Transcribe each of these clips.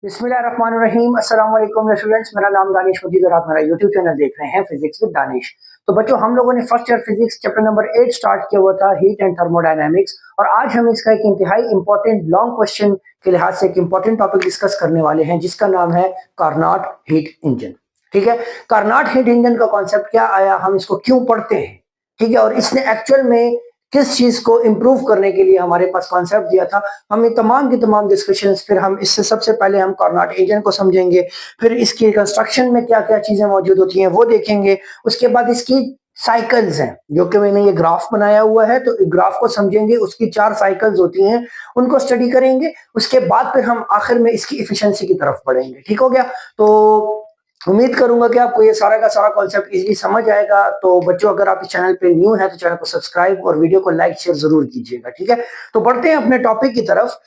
बिस्मिल्लाहिर्रहमानिर्रहीम। अस्सलाम वालेकुम स्टूडेंट्स, मेरा नाम दानिश मजीद और आप मेरा यूट्यूब चैनल देख रहे हैं फिजिक्स विद दानिश। तो बच्चों, हम लोगों ने first year physics chapter number 8 start किया हुआ था, हीट एंड थर्मोडायनामिक्स। और आज हम इसका एक इंतहाई इंपॉर्टेंट लॉन्ग क्वेश्चन के लिहाज से एक इंपॉर्टेंट टॉपिक डिस्कस करने वाले हैं, जिसका नाम है कार्नोट हीट इंजन। ठीक है, कार्नोट हीट इंजन का कॉन्सेप्ट क्या आया, हम इसको क्यों पढ़ते हैं, ठीक है, और इसने एक्चुअल में किस चीज को इंप्रूव करने के लिए हमारे पास कॉन्सेप्ट दिया था। हम ये तमाम की तमाम डिस्कशंस, फिर हम इससे सबसे पहले हम कार्नोट इंजन को समझेंगे, फिर इसकी कंस्ट्रक्शन में क्या क्या चीजें मौजूद होती हैं वो देखेंगे। उसके बाद इसकी साइकिल्स हैं, जो कि मैंने ये ग्राफ बनाया हुआ है, तो ग्राफ को समझेंगे, उसकी 4 साइकिल्स होती हैं, उनको स्टडी करेंगे। उसके बाद फिर हम आखिर में इसकी इफिशिएंसी की तरफ बढ़ेंगे। ठीक हो गया? तो उम्मीद करूंगा कि आपको ये सारा का सारा कॉन्सेप्ट इजीली समझ आएगा। तो बच्चों, अगर आप इस चैनल पे न्यू है तो चैनल को सब्सक्राइब और वीडियो को लाइक शेयर जरूर कीजिएगा। ठीक है, तो बढ़ते हैं अपने टॉपिक की तरफ।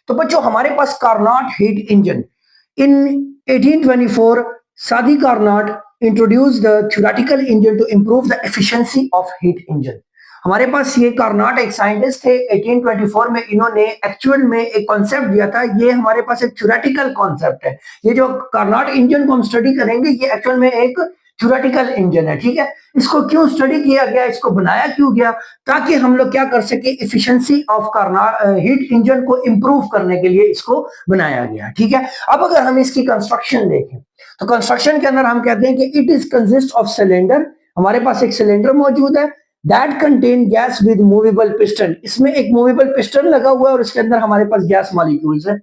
तो बच्चों, हमारे पास Carnot heat engine in 1824 Sadi Carnot introduce the theoretical engine to improve the efficiency of heat engine. हमारे पास ये कार्नोट एक साइंटिस्ट थे, 1824 में इन्होंने एक्चुअल में एक कॉन्सेप्ट दिया था। ये हमारे पास एक थ्योरेटिकल कॉन्सेप्ट है। ये जो कार्नोट इंजन को हम स्टडी करेंगे, ये एक्चुअल में एक थ्योरेटिकल इंजन है। ठीक है, इसको क्यों स्टडी किया गया, इसको बनाया क्यों गया, ताकि हम लोग क्या कर सके, efficiency of Carnot heat engine को इंप्रूव करने के लिए इसको बनाया गया। ठीक है, अब अगर हम इसकी कंस्ट्रक्शन देखें, तो कंस्ट्रक्शन के अंदर हम कहते हैं कि it is consist of cylinder. हमारे पास एक सिलेंडर मौजूद है, that contain gas with movable piston. इसमें एक मूवेबल पिस्टन लगा हुआ है और उसके अंदर हमारे पास गैस मॉलिक्यूल्स है।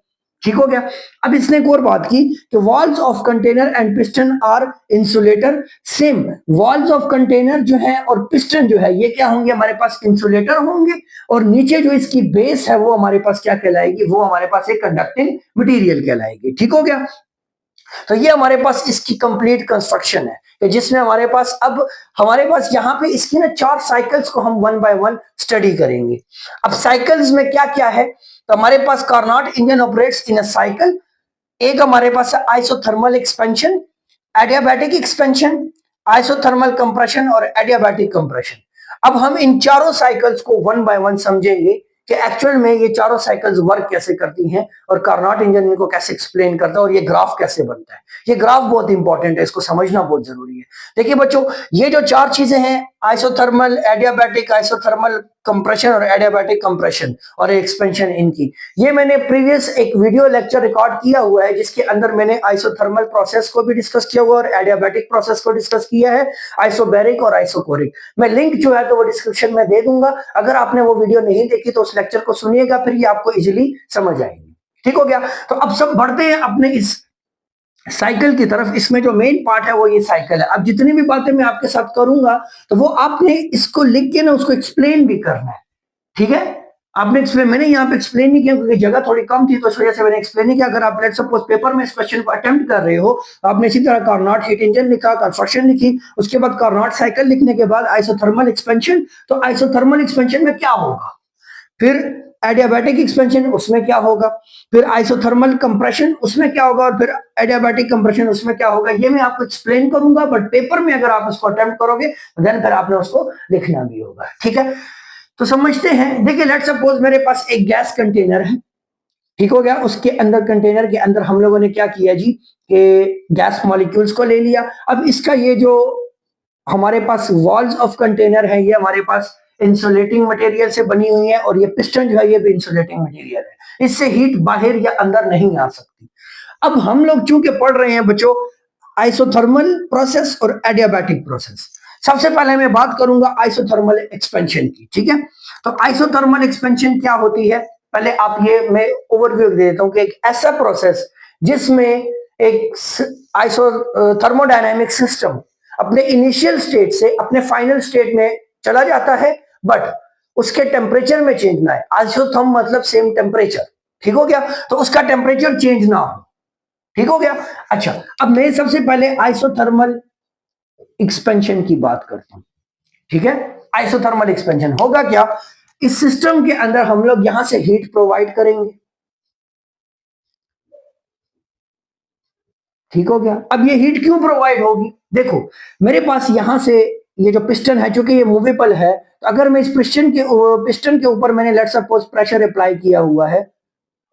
ठीक हो गया? अब इसने एक और बात की कि walls of container and piston are insulator. Same walls of container जो है और पिस्टन जो है, ये क्या होंगे, हमारे पास इंसुलेटर होंगे, और नीचे जो इसकी बेस है वो हमारे पास क्या कहलाएगी, वो हमारे पास एक कंडक्टिंग मटेरियल कहलाएगी। ठीक हो गया? तो ये हमारे पास इसकी कंप्लीट कंस्ट्रक्शन है, जिसमें हमारे पास अब हमारे पास यहाँ पे इसकी ना 4 साइकिल्स को हम वन बाय वन स्टडी करेंगे। अब साइकिल्स में क्या क्या है, तो हमारे पास Carnot engine operates in a cycle. एक हमारे पास है isothermal expansion, adiabatic expansion, isothermal compression और एडियाबैटिक कंप्रेशन। अब हम इन चारों साइकिल्स को वन बाय वन समझेंगे कि एक्चुअल में ये चारों साइकिल्स वर्क कैसे करती हैं और कार्नोट इंजन इनको कैसे एक्सप्लेन करता है और ये ग्राफ कैसे बनता है। ये ग्राफ बहुत इंपॉर्टेंट है, इसको समझना बहुत जरूरी है। देखिए बच्चों, ये जो 4 चीजें हैं, आइसोथर्मल, एडियाबैटिक, आइसोथर्मल कंप्रेशन और एडियाबैटिक कंप्रेशन और एक्सपेंशन, इनकी ये मैंने प्रीवियस एक वीडियो लेक्चर रिकॉर्ड किया हुआ है, जिसके अंदर मैंने आइसोथर्मल प्रोसेस को भी डिस्कस किया हुआ और एडियाबैटिक प्रोसेस को डिस्कस किया है, आइसोबैरिक और आइसोकोरिक। मैं लिंक जो है तो वो डिस्क्रिप्शन में दे दूंगा। अगर आपने वो वीडियो नहीं देखी तो उस लेक्चर को सुनिएगा, फिर ये आपको इजीली समझ आएगी। ठीक हो गया? तो अब सब बढ़ते हैं अपने इस साइकिल की तरफ। इसमें जो मेन पार्ट है वो ये साइकिल है। अब जितनी भी बातें मैं आपके साथ करूंगा, तो वो आपने इसको लिख के ना उसको एक्सप्लेन भी करना है। ठीक है, आपने एक्सप्लेन, मैंने यहाँ पे एक्सप्लेन नहीं किया क्योंकि जगह थोड़ी कम थी, तो इस वजह से मैंने एक्सप्लेन नहीं किया। अगर आप लेट्स सपोज पेपर में इस क्वेश्चन को अटेम्प्ट कर रहे हो, तो आपने इसी तरह कार्नोट हीट इंजन लिखा, कंस्ट्रक्शन लिखी, उसके बाद कार्नोट साइकिल लिखने के बाद आइसोथर्मल एक्सपेंशन। तो आइसोथर्मल एक्सपेंशन में क्या होगा, फिर एडियाबैटिक एक्सपेंशन उसमें क्या होगा, फिर आइसोथर्मल कंप्रेशन उसमें क्या होगा, और फिर एडियाबैटिक कंप्रेशन उसमें क्या होगा, ये मैं आपको एक्सप्लेन करूंगा। बट पेपर में अगर आप उसको अटेम्प्ट करोगे, देन फिर आपने उसको लिखना भी होगा। ठीक है, तो समझते हैं। देखिए, लेट्स सपोज मेरे पास एक गैस कंटेनर है। ठीक हो गया? उसके अंदर, कंटेनर के अंदर हम लोगों ने क्या किया जी, कि गैस मॉलिक्यूल्स को ले लिया। अब इसका ये जो हमारे पास वॉल्स ऑफ कंटेनर है, ये हमारे पास इंसुलेटिंग मटेरियल से बनी हुई है, और ये पिस्टन जो है ये भी इंसुलेटिंग मटेरियल है। इससे हीट बाहर या अंदर नहीं आ सकती। अब हम लोग चूंकि पढ़ रहे हैं बच्चों आइसोथर्मल प्रोसेस और एडियाबैटिक प्रोसेस, सबसे पहले मैं बात करूंगा आइसोथर्मल एक्सपेंशन की। ठीक है, तो आइसोथर्मल एक्सपेंशन क्या होती है, पहले आप ये मैं ओवरव्यू दे देता हूं कि एक ऐसा प्रोसेस जिसमें एक थर्मोडायनेमिक सिस्टम अपने इनिशियल स्टेट से अपने फाइनल स्टेट में चला जाता है, बट उसके टेम्परेचर में चेंज ना है। आइसोथर्म मतलब सेम टेम्परेचर। ठीक हो गया? तो उसका टेम्परेचर चेंज ना हो। ठीक हो गया? अच्छा, अब मैं सबसे पहले आइसोथर्मल एक्सपेंशन की बात करता हूं। ठीक है, आइसोथर्मल एक्सपेंशन होगा क्या, इस सिस्टम के अंदर हम लोग यहां से हीट प्रोवाइड करेंगे। ठीक हो गया? अब ये हीट क्यों प्रोवाइड होगी, देखो मेरे पास यहां से ये जो पिस्टन है, चूंकि ये मूवेबल है, तो अगर मैं इस पिस्टन के ऊपर मैंने लेट्स सपोज प्रेशर अप्लाई किया हुआ है,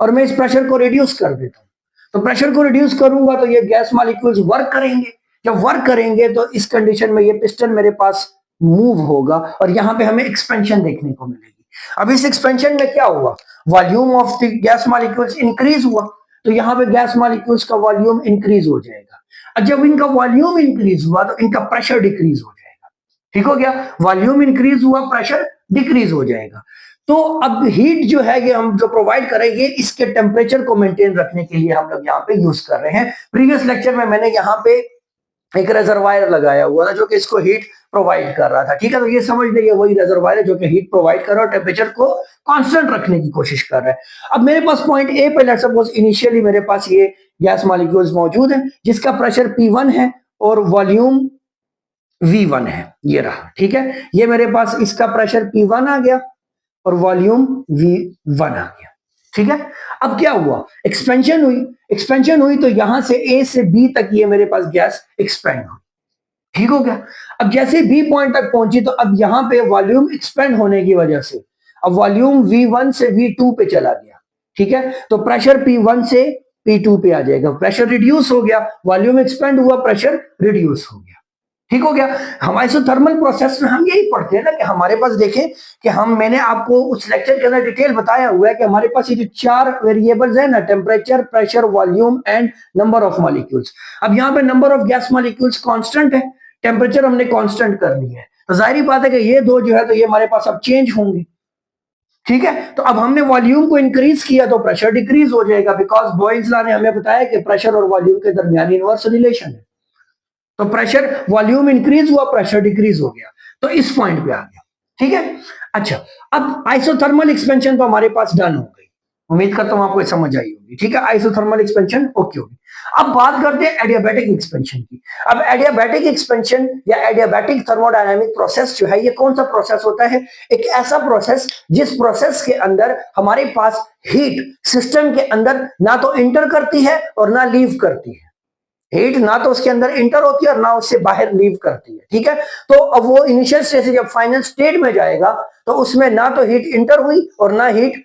और मैं इस प्रेशर को रिड्यूस कर देता हूं, तो प्रेशर को रिड्यूस करूंगा तो ये गैस मॉलिक्यूल्स वर्क करेंगे, जब वर्क करेंगे तो इस कंडीशन में ये पिस्टन मेरे पास मूव होगा और यहां पे हमें एक्सपेंशन देखने को मिलेगी। अब इस एक्सपेंशन में क्या हुआ, volume of the gas molecules increase हुआ, तो यहाँ पे गैस मॉलिक्यूल्स का वॉल्यूम इंक्रीज हो जाएगा। और जब इनका वॉल्यूम इंक्रीज हुआ तो इनका प्रेशर डिक्रीज हो जाएगा। ठीक हो गया, वॉल्यूम इंक्रीज हुआ, प्रेशर डिक्रीज हो जाएगा। तो अब हीट जो है ये हम जो प्रोवाइड करेंगे इसके टेम्परेचर को मेंटेन रखने के लिए हम लोग यहाँ पे यूज कर रहे हैं। प्रीवियस लेक्चर में मैंने यहाँ पे एक रिजर्वायर लगाया हुआ था जो कि इसको हीट प्रोवाइड कर रहा था। ठीक है, तो ये समझ लीजिए वही रिजर्वायर है जो कि हीट प्रोवाइड कर रहा है और टेम्परेचर को कांस्टेंट रखने की कोशिश कर रहा है। अब मेरे पास पॉइंट ए पे लेट्स सपोज इनिशियली मेरे पास ये गैस मॉलिक्यूल्स मौजूद है जिसका प्रेशर P1 है और वॉल्यूम V1 है, ये रहा। ठीक है, ये मेरे पास इसका प्रेशर P1 आ गया और वॉल्यूम V1 आ गया। ठीक है, अब क्या हुआ, एक्सपेंशन हुई, एक्सपेंशन हुई तो यहां से A से B तक ये मेरे पास गैस एक्सपेंड हुई। ठीक हो गया, अब जैसे B पॉइंट तक पहुंची तो अब यहां पे वॉल्यूम एक्सपेंड होने की वजह से अब वॉल्यूम V1 से V2 पे चला गया। ठीक है, तो प्रेशर P1 से P2 पे आ जाएगा, प्रेशर रिड्यूस हो गया, वॉल्यूम एक्सपेंड हुआ, प्रेशर रिड्यूस हो गया। ठीक हो गया। हम आइसोथर्मल प्रोसेस में हम यही पढ़ते हैं ना कि हमारे पास देखें कि मैंने आपको उस लेक्चर के अंदर डिटेल बताया हुआ है कि हमारे पास ये जो 4 वेरिएबल्स है ना, temperature, pressure, volume and number of molecules. अब यहाँ पे number of gas molecules constant है, टेम्परेचर हमने कांस्टेंट कर ली है, तो जाहिर बात है कि ये दो जो है तो ये हमारे पास अब चेंज होंगे। ठीक है, तो अब हमने वॉल्यूम को इंक्रीज किया तो प्रेशर डिक्रीज हो जाएगा, बिकॉज बॉयल्स लॉ ने हमें बताया कि प्रेशर और वॉल्यूम के दरमियान इनवर्स रिलेशन है। तो प्रेशर, वॉल्यूम इंक्रीज हुआ, प्रेशर डिक्रीज हो गया, तो इस पॉइंट पे आ गया। ठीक है, अच्छा, अब आइसोथर्मल एक्सपेंशन तो हमारे पास डन हो गई, उम्मीद करता हूं आपको समझ आई होगी। ठीक है, आइसोथर्मल एक्सपेंशन ओके होगी। अब बात करते हैं एडियाबैटिक एक्सपेंशन की। अब एडियाबैटिक एक्सपेंशन या एडियाबैटिक थर्मोडायनामिक प्रोसेस जो है ये कौन सा प्रोसेस होता है, एक ऐसा प्रोसेस जिस प्रोसेस के अंदर हमारे पास हीट सिस्टम के अंदर ना तो इंटर करती है और ना लीव करती है। हीट ना तो उसके अंदर इंटर होती है और ना उससे बाहर लीव करती है। ठीक है, तो अब वो इनिशियल स्टेज से जब फाइनल स्टेट में जाएगा तो उसमें ना तो हीट इंटर हुई और ना हीट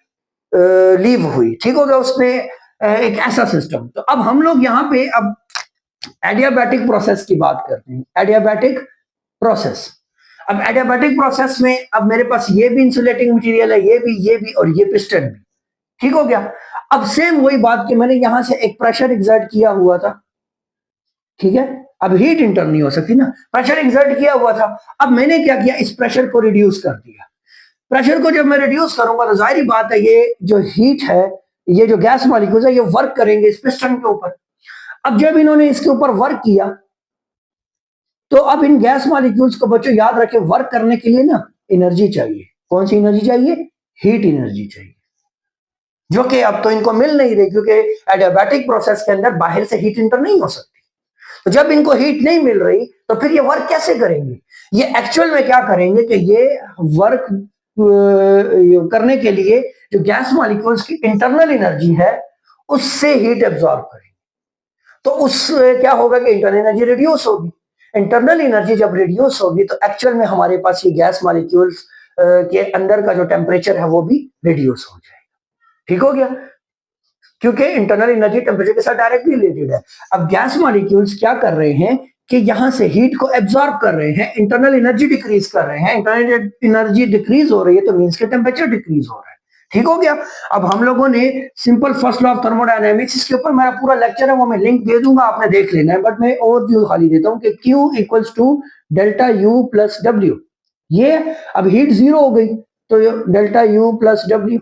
लीव हुई। ठीक हो गया, उसमें एक ऐसा सिस्टम। तो अब हम लोग यहाँ पे अब एडियाबैटिक प्रोसेस की बात करते हैं, एडियाबैटिक प्रोसेस। अब एडियाबैटिक प्रोसेस में अब मेरे पास ये भी इंसुलेटिंग मटेरियल है, ये भी और ये पिस्टन भी। ठीक हो गया, अब सेम वही बात कि मैंने यहां से एक प्रेशर एग्जर्ट किया हुआ था। ठीक है, अब हीट इंटर नहीं हो सकती ना, प्रेशर एग्जर्ट किया हुआ था। अब मैंने क्या किया, इस प्रेशर को रिड्यूस कर दिया। प्रेशर को जब मैं रिड्यूस करूंगा तो जाहिर बात है ये जो हीट है, ये जो गैस मॉलिक्यूल्स है ये वर्क करेंगे इस पिस्टन के ऊपर। अब जब इन्होंने इसके ऊपर वर्क किया तो अब इन गैस मॉलिक्यूल्स को बच्चों याद रखें, वर्क करने के लिए ना एनर्जी चाहिए। कौन सी एनर्जी चाहिए, हीट एनर्जी चाहिए, जो कि अब तो इनको मिल नहीं रही क्योंकि एडियाबैटिक प्रोसेस के अंदर बाहर से हीट इंटर नहीं हो सकती। तो जब इनको हीट नहीं मिल रही तो फिर ये वर्क कैसे करेंगे, ये एक्चुअल में क्या करेंगे कि ये वर्क करने के लिए जो गैस मॉलिक्यूल्स की इंटरनल एनर्जी है उससे हीट एब्जॉर्ब करेंगे। तो उससे क्या होगा कि इंटरनल एनर्जी रिड्यूस होगी। इंटरनल एनर्जी जब रिड्यूस होगी तो एक्चुअल में हमारे पास ये गैस मॉलिक्यूल्स के अंदर का जो टेम्परेचर है वो भी रिड्यूस हो जाएगा। ठीक हो गया, क्योंकि इंटरनल एनर्जी टेम्परेचर के साथ डायरेक्टली रिलेटेड है। अब गैस मॉलिक्यूल्स क्या कर रहे हैं कि यहां से हीट को एब्जॉर्ब कर रहे हैं, इंटरनल एनर्जी डिक्रीज कर रहे हैं। इंटरनल एनर्जी डिक्रीज हो रही है तो मींस के टेम्परेचर डिक्रीज हो रहा है। ठीक हो गया, अब हम लोगों ने simple first law of thermodynamics, इसके ऊपर मेरा पूरा लेक्चर है वो मैं लिंक दे दूंगा, आपने देख लेना है, बट मैं ओवरव्यू खाली देता हूं कि Q equals to delta U plus W। ये अब हीट जीरो हो गई तो डेल्टा U प्लस W।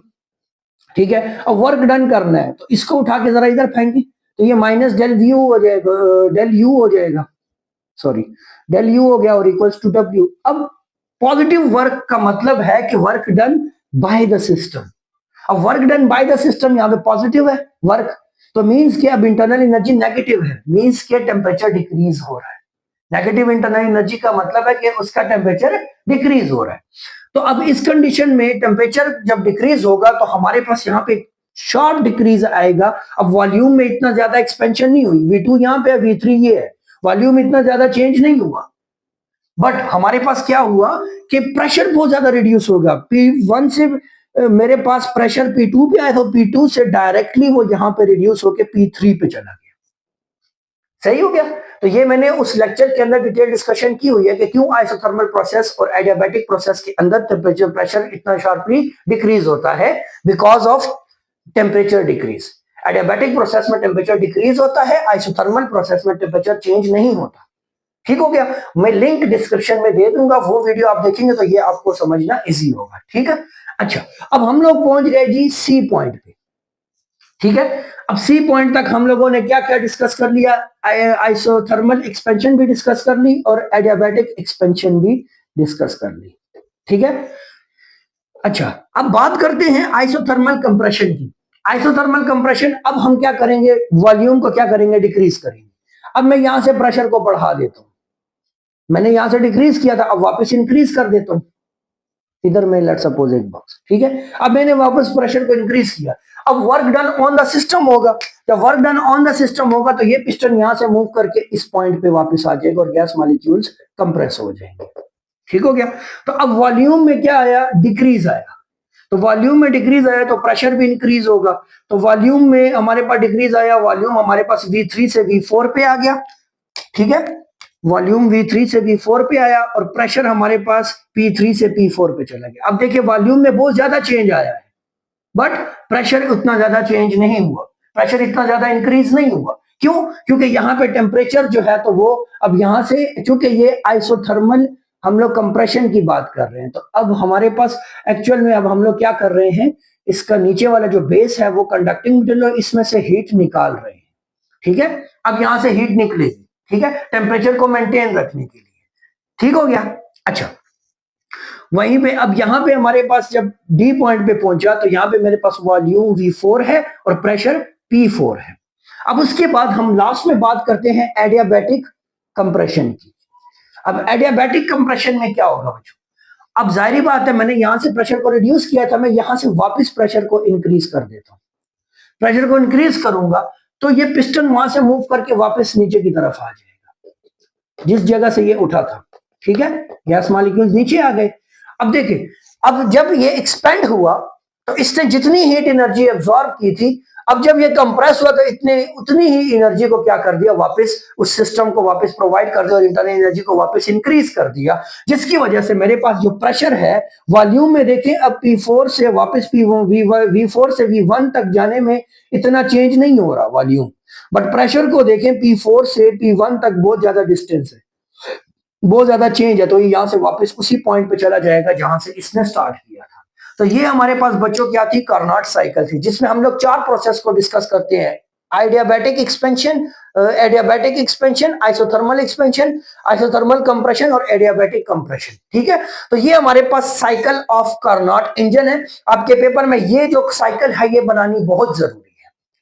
ठीक है, अब वर्क डन करना है तो इसको उठा के जरा इधर फेंकी तो ये माइनस डेल व्यू हो जाएगा, डेल यू हो जाएगा, सॉरी डेल यू हो गया और इक्वल्स टू डब्ल्यू। अब पॉजिटिव वर्क का मतलब है कि work done by the system. अब work done by the system यहाँ पे पॉजिटिव है वर्क, तो मींस कि अब इंटरनल एनर्जी नेगेटिव है, मींस के टेम्परेचर डिक्रीज हो रहा है। नेगेटिव इंटरनल एनर्जी का मतलब है कि उसका टेम्परेचर डिक्रीज हो रहा है। तो अब इस कंडीशन में टेम्परेचर जब डिक्रीज होगा तो हमारे पास यहाँ पे शॉर्ट डिक्रीज आएगा। अब वॉल्यूम में इतना ज्यादा एक्सपेंशन नहीं हुई, V2 यहाँ पे, V3 ये है, वॉल्यूम इतना ज्यादा चेंज नहीं हुआ, बट हमारे पास क्या हुआ कि प्रेशर बहुत ज्यादा रिड्यूस होगा। P1 से मेरे पास प्रेशर P2 पे आया तो P2 से डायरेक्टली वो यहां पे रिड्यूस होकर P3 पे चला गया। सही हो गया। तो ये मैंने उस लेक्चर के अंदर डिटेल डिस्कशन की हुई है कि क्यों आइसोथर्मल प्रोसेस और एडियाबैटिक प्रोसेस के अंदर टेम्परेचर प्रेशर इतना शार्पली डिक्रीज होता है because of temperature decrease. Adiabatic process में टेम्परेचर डिक्रीज होता है, आइसोथर्मल प्रोसेस में टेम्परेचर चेंज नहीं होता। ठीक हो गया। मैं लिंक डिस्क्रिप्शन में दे दूंगा, वो वीडियो आप देखेंगे तो ये आपको समझना इजी होगा। ठीक है। अच्छा, अब हम लोग पहुंच गए जी सी पॉइंट पे। ठीक है। अब सी पॉइंट तक हम लोगों ने क्या क्या डिस्कस कर लिया, आइसोथर्मल एक्सपेंशन भी डिस्कस कर ली और एडियाबैटिक एक्सपेंशन भी डिस्कस कर ली। ठीक है। अच्छा, अब बात करते हैं आइसोथर्मल कंप्रेशन की। आइसोथर्मल कंप्रेशन, अब हम क्या करेंगे, वॉल्यूम को क्या करेंगे, डिक्रीज करेंगे। अब मैं यहां से प्रेशर को बढ़ा देता हूं, मैंने यहां से डिक्रीज किया था, अब वापस इंक्रीज कर देता हूं। इधर में लेट सपोज एक बॉक्स, ठीक है। अब मैंने वापस प्रेशर को इंक्रीज किया, अब work done on the system होगा। जब work done on the system होगा तो ये पिस्टन यहां से मूव करके इस पॉइंट पे वापस आ जाएगा और गैस मॉलिक्यूल्स कंप्रेस हो जाएंगे। ठीक हो गया। तो अब वॉल्यूम में क्या आया, डिक्रीज आया। तो वॉल्यूम में डिक्रीज आया तो प्रेशर भी इंक्रीज होगा। तो वॉल्यूम में हमारे पास डिक्रीज आया, वॉल्यूम हमारे पास V3 से V4 पे आ गया। ठीक है। वॉल्यूम V3 से V4 पे आया और प्रेशर हमारे पास P3 से P4 पे चला गया। अब देखिए वॉल्यूम में बहुत ज्यादा चेंज आया है बट प्रेशर उतना ज्यादा चेंज नहीं हुआ, प्रेशर इतना ज्यादा इंक्रीज नहीं हुआ। क्यों? क्योंकि यहाँ पे टेम्परेचर जो है तो वो अब यहां से, चूंकि ये आइसोथर्मल हम लोग कंप्रेशन की बात कर रहे हैं, तो अब हमारे पास एक्चुअल में अब हम लोग क्या कर रहे हैं, इसका नीचे वाला जो बेस है वो कंडक्टिंग मटेरियल, इसमें से हीट निकाल रहे हैं। ठीक है। अब यहां से हीट निकलेगी, ठीक है, टेम्परेचर को मेंटेन रखने के लिए। ठीक हो गया। अच्छा, वहीं पे अब यहां पे हमारे पास जब डी पॉइंट पे पहुंचा तो यहां पे मेरे पास वॉल्यूम V4 है और प्रेशर P4 है। अब उसके बाद हम लास्ट में बात करते हैं एडियाबैटिक कंप्रेशन की। अब एडियाबैटिक कंप्रेशन में क्या होगा बच्चों, अब जाहिर बात है मैंने यहां से प्रेशर को रिड्यूस किया था, मैं यहां से वापस प्रेशर को इंक्रीज कर देता हूं। प्रेशर को इंक्रीज करूंगा तो ये पिस्टन वहां से मूव करके वापस नीचे की तरफ आ जाएगा जिस जगह से ये उठा था। ठीक है। गैस मॉलिक्यूल्स नीचे आ गए। अब देखिए, अब जब ये एक्सपेंड हुआ तो इसने जितनी हीट एनर्जी एब्जॉर्ब की थी, अब जब ये कंप्रेस हुआ तो इतने उतनी ही एनर्जी को क्या कर दिया, वापस उस सिस्टम को वापस प्रोवाइड कर दिया और इंटरनल एनर्जी को वापस इंक्रीज कर दिया, जिसकी वजह से मेरे पास जो प्रेशर है वॉल्यूम में देखें, अब P4 से वापस V4 से V1 तक जाने में इतना चेंज नहीं हो रहा वॉल्यूम, बट प्रेशर को देखें P4 से P1 तक बहुत ज्यादा डिस्टेंस है, बहुत ज्यादा चेंज है। तो ये यहां से वापस उसी पॉइंट पे चला जाएगा जहां से इसने स्टार्ट किया था। तो ये हमारे पास बच्चों क्या थी, कार्नोट साइकिल थी, जिसमें हम लोग 4 प्रोसेस को डिस्कस करते हैं, adiabatic expansion, adiabatic expansion, isothermal expansion, isothermal compression और एडियाबैटिक कंप्रेशन। ठीक है। तो ये हमारे पास साइकिल ऑफ कार्नोट इंजन है। आपके पेपर में ये जो साइकिल है ये बनानी बहुत जरूरी है।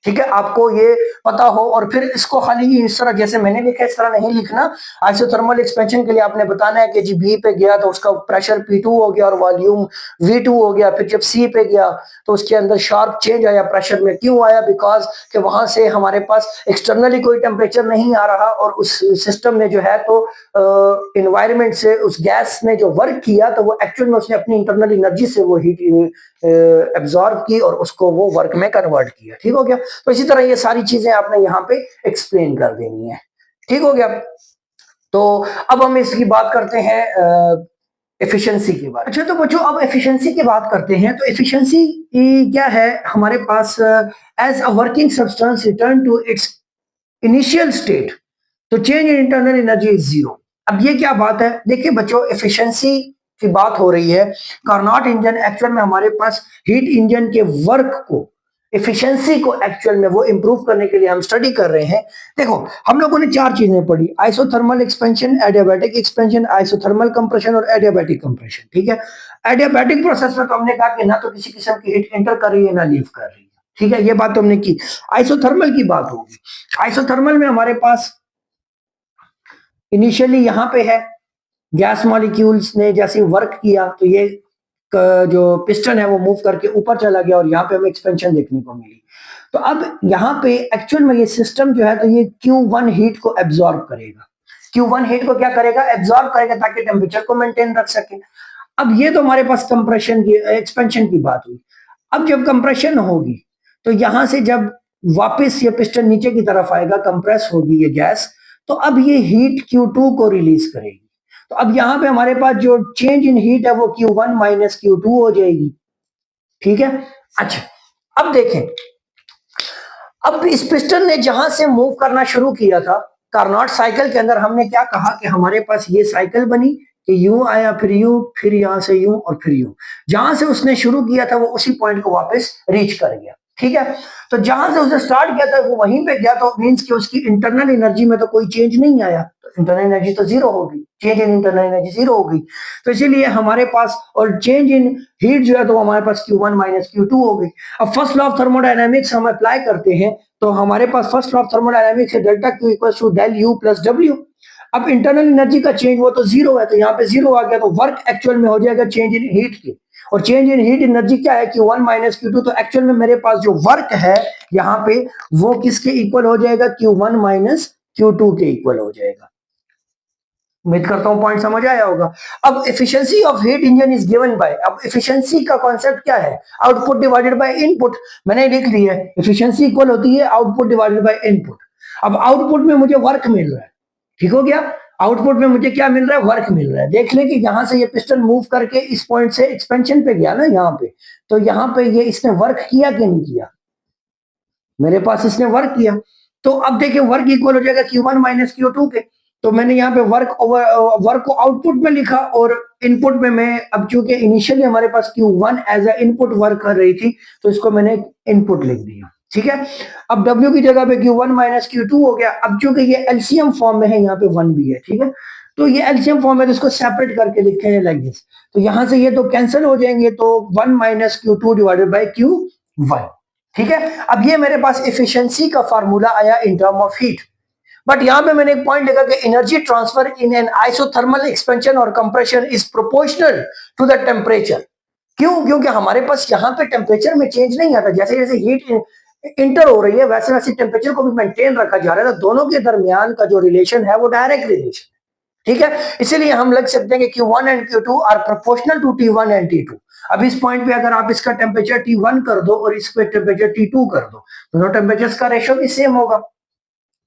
ठीक है, आपको ये पता हो, और फिर इसको खाली इस तरह जैसे मैंने लिखा है इस तरह नहीं लिखना। आइसोथर्मल एक्सपेंशन के लिए आपने बताना है कि जी बी पे गया तो उसका प्रेशर P2 हो गया और वॉल्यूम V2 हो गया, फिर जब सी पे गया तो उसके अंदर शार्प चेंज आया प्रेशर में। क्यों आया? बिकॉज कि वहां से हमारे पास एक्सटर्नली कोई टेम्परेचर नहीं आ रहा और उस सिस्टम ने जो है तो इन्वायरमेंट से उस गैस ने जो वर्क किया तो वो एक्चुअल में उसने अपनी इंटरनल एनर्जी से वो हीट एब्जॉर्ब की और उसको वो वर्क में कन्वर्ट किया। ठीक हो गया। तो इसी तरह ये सारी चीजें आपने यहाँ पे एक्सप्लेन कर देनी है। ठीक हो गया। तो अब हम इसकी बात करते हैं एफिशिएंसी की बात। अच्छा, तो बच्चों अब एफिशिएंसी की बात करते हैं। तो एफिशिएंसी क्या है हमारे पास, as a working substance return to its initial state तो change in internal energy is zero. अब ये क्या बात है, देखिए बच्चों एफिशिएंसी की बात हो रही है। कार्नोट इंजन एक्चुअल में हमारे पास हीट इंजन के वर्क को, एफिशिएंसी को एक्चुअल में वो इंप्रूव करने के लिए हम स्टडी कर रहे हैं। देखो हम लोगों ने 4 चीजें पढ़ी, isothermal expansion, adiabatic expansion, isothermal compression और एडियाबैटिक कंप्रेशन। ठीक है। एडियाबैटिक प्रोसेस में तो हमने कहा कि ना तो किसी किस्म की हीट एंटर कर रही है ना लीव कर रही है। ठीक है, ये बात तो हमने की। आइसोथर्मल की बात होगी। आइसोथर्मल में हमारे पास इनिशियली यहां पे है, गैस मॉलिक्यूल्स ने जैसे वर्क किया तो ये जो पिस्टन है वो मूव करके ऊपर चला गया और यहाँ पे हमें एक्सपेंशन देखने को मिली। तो अब यहाँ पे एक्चुअल में ये सिस्टम जो है तो ये Q1 हीट को एब्जॉर्ब करेगा। Q1 हीट को क्या करेगा? एब्जॉर्ब करेगा ताकि टेम्परेचर को मेंटेन रख सके। अब ये तो हमारे पास कंप्रेशन की एक्सपेंशन की बात हुई। अब जब कंप्रेशन होगी तो यहां से जब वापस ये पिस्टन नीचे की तरफ आएगा, कंप्रेस होगी ये गैस, तो अब ये हीट Q2 को रिलीज करेगी। तो अब यहां पे हमारे पास जो चेंज इन हीट है वो Q1 माइनस Q2 हो जाएगी। ठीक है। अच्छा, अब देखें, अब इस पिस्टन ने जहां से मूव करना शुरू किया था कार्नोट साइकिल के अंदर, हमने क्या कहा कि हमारे पास ये साइकिल बनी कि यूं आया, फिर यहां से यूं और फिर यूं। जहां से उसने शुरू किया था वो उसी पॉइंट को वापस रीच कर गया। ठीक है। तो जहां से उसने स्टार्ट किया था वो वहीं पे गया, तो मींस कि उसकी इंटरनल एनर्जी में तो कोई चेंज नहीं आया, तो इंटरनल एनर्जी तो जीरो होगी, change in internal energy zero होगी। तो इसीलिए हमारे पास, और चेंज इन हीट जो है तो हमारे पास Q1 माइनस Q2 हो गई। अब फर्स्ट लॉ ऑफ थर्मोडायनेमिक्स हम अप्लाई करते हैं, तो हमारे पास फर्स्ट लॉ ऑफ थर्मोडायनेमिक्स है delta Q equal to del U plus W। अब इंटरनल एनर्जी का चेंज वो तो जीरो है, तो यहाँ पे जीरो आ गया, तो वर्क एक्चुअल में हो जाएगा चेंज इन हीट की, और चेंज इन हीट एनर्जी क्या है Q1 माइनस Q2। तो एक्चुअल में मेरे पास जो वर्क है यहाँ पे वो किसके इक्वल हो जाएगा, Q1 माइनस Q2 के इक्वल हो जाएगा। उम्मीद करता हूं पॉइंट समझ आया होगा। अब efficiency of heat engine is given by, अब एफिशिएंसी का कॉन्सेप्ट क्या है, आउटपुट डिवाइडेड बाय इनपुट। मैंने लिख लिया है एफिशिएंसी इक्वल होती है आउटपुट डिवाइडेड बाय इनपुट। अब आउटपुट में मुझे वर्क मिल रहा है, ठीक हो गया, आउटपुट में मुझे क्या मिल रहा है, वर्क मिल रहा है। देख लें कि यहां से ये पिस्टन मूव करके इस पॉइंट से एक्सपेंशन पे गया ना यहाँ पे, तो यहाँ पे ये इसने वर्क किया कि नहीं किया, मेरे पास इसने वर्क किया। तो अब देखिए वर्क इक्वल हो जाएगा Q1 माइनस Q2 के। तो मैंने यहाँ पे वर्क को आउटपुट में लिखा और इनपुट में मैं, अब चूंकि इनिशियली हमारे पास Q1 as a input work कर रही थी तो इसको मैंने इनपुट लिख दिया। ठीक है। अब W की जगह पे Q1 माइनस Q2 हो गया। अब चूंकि ये एलसीएम फॉर्म में है, यहाँ पे 1 भी है, ठीक है, तो ये एलसीएम फॉर्म है तो इसको सेपरेट करके लिखे हैं लाइक दिस। तो यहां से ये तो कैंसिल हो जाएंगे, तो 1 minus Q2 divided by Q1। ठीक है। अब ये मेरे पास एफिशिएंसी का फार्मूला आया in term of heat. But यहां पे मैंने एक पॉइंट लिखा कि energy transfer in an isothermal expansion और compression is proportional to the temperature. क्यों? क्योंकि हमारे पास यहाँ पे टेम्परेचर में चेंज नहीं आता, जैसे जैसे हीट इंटर हो रही है वैसे वैसे टेम्परेचर को भी मेंटेन रखा जा रहा है, तो दोनों के दरमियान का जो रिलेशन है वो डायरेक्ट रिलेशन है। ठीक है। इसीलिए हम लग सकते हैं कि Q1 and Q2 are proportional to T1 and T2। अब इस पॉइंट पे अगर आप इसका टेम्परेचर T1 कर दो और इसका टेम्परेचर T2 कर दो, दोनों टेम्परेचर का रेशियो भी सेम होगा।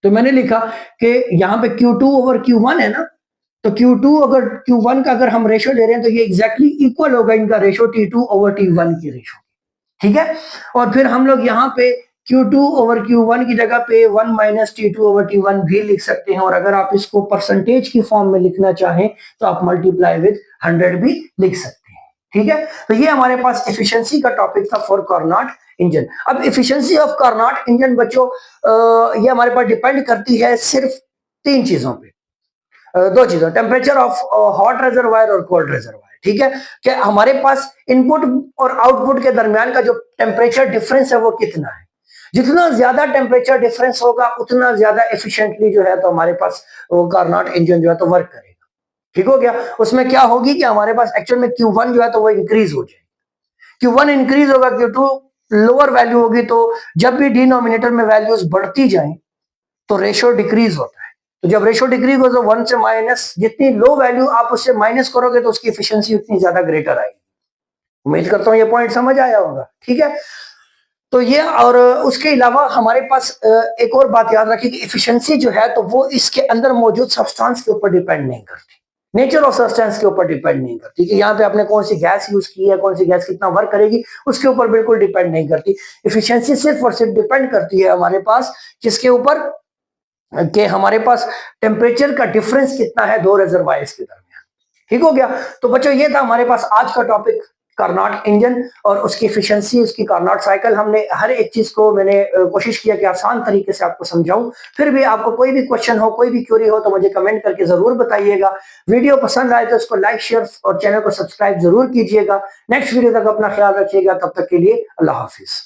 तो मैंने लिखा कि यहाँ पे Q2 ओवर Q1 है ना, तो Q2 अगर Q1 का अगर हम रेशियो ले रहे हैं तो ये एग्जैक्टली इक्वल होगा इनका रेशियो T2 ओवर T1 की रेशियो। ठीक है। और फिर हम लोग यहाँ पे Q2 ओवर Q1 की जगह पे 1 माइनस T2 ओवर T1 भी लिख सकते हैं, और अगर आप इसको परसेंटेज की फॉर्म में लिखना चाहें तो आप मल्टीप्लाई विद 100 भी लिख सकते हैं। ठीक है। तो ये हमारे पास एफिशिएंसी का टॉपिक था फॉर कार्नोट इंजन। अब एफिशिएंसी ऑफ कार्नोट इंजन बच्चों, ये हमारे पास डिपेंड करती है सिर्फ तीन चीजों पे, दो चीजों, टेम्परेचर ऑफ हॉट रिजर्वायर और कोल्ड रिजर्वायर। ठीक है। कि हमारे पास इनपुट और आउटपुट के दरमियान का जो टेम्परेचर डिफरेंस है वो कितना है। जितना ज्यादा टेम्परेचर डिफरेंस होगा उतना ज्यादा एफिशिएंटली जो है तो हमारे पास वो कार्नोट इंजन जो है तो वर्क करेगा। ठीक हो गया। उसमें क्या होगी कि हमारे पास एक्चुअल में Q1 जो है तो वो इंक्रीज हो जाएगी, Q1 इंक्रीज होगा, Q2 लोअर वैल्यू होगी। तो जब भी डिनोमिनेटर में वैल्यूज बढ़ती जाए तो रेशियो डिक्रीज होता है। तो जब रेशियो डिक्रीज हो तो 1 से माइनस, जितनी लो वैल्यू आप उससे माइनस करोगे तो उसकी एफिशिएंसी उतनी ज्यादा ग्रेटर आएगी। उम्मीद करता हूं ये पॉइंट समझ आया होगा। ठीक है। तो ये, और उसके अलावा हमारे पास एक और बात याद रखिए कि एफिशिएंसी जो है तो वो इसके अंदर मौजूद सब्सटेंस के ऊपर डिपेंड नहीं करती, नेचर ऑफ सब्सटेंस के ऊपर डिपेंड नहीं करती कि यहाँ पे आपने कौन सी गैस यूज की है, कौन सी गैस कितना वर्क करेगी, उसके ऊपर बिल्कुल डिपेंड नहीं करती। एफिशिएंसी सिर्फ और सिर्फ डिपेंड करती है हमारे पास किसके ऊपर, कि हमारे पास टेम्परेचर का डिफरेंस कितना है दो रिजर्वायर्स के दरमियान। ठीक हो गया। तो बच्चों ये था हमारे पास आज का टॉपिक कार्नोट इंजन और उसकी एफिशिएंसी, उसकी कार्नोट साइकिल। हमने हर एक चीज को मैंने कोशिश किया कि आसान तरीके से आपको समझाऊं। फिर भी आपको कोई भी क्वेश्चन हो, कोई भी क्वेरी हो तो मुझे कमेंट करके जरूर बताइएगा। वीडियो पसंद आए तो इसको लाइक, शेयर और चैनल को सब्सक्राइब जरूर कीजिएगा। नेक्स्ट वीडियो तक अपना ख्याल रखिएगा। तब तक के लिए अल्लाह हाफिज।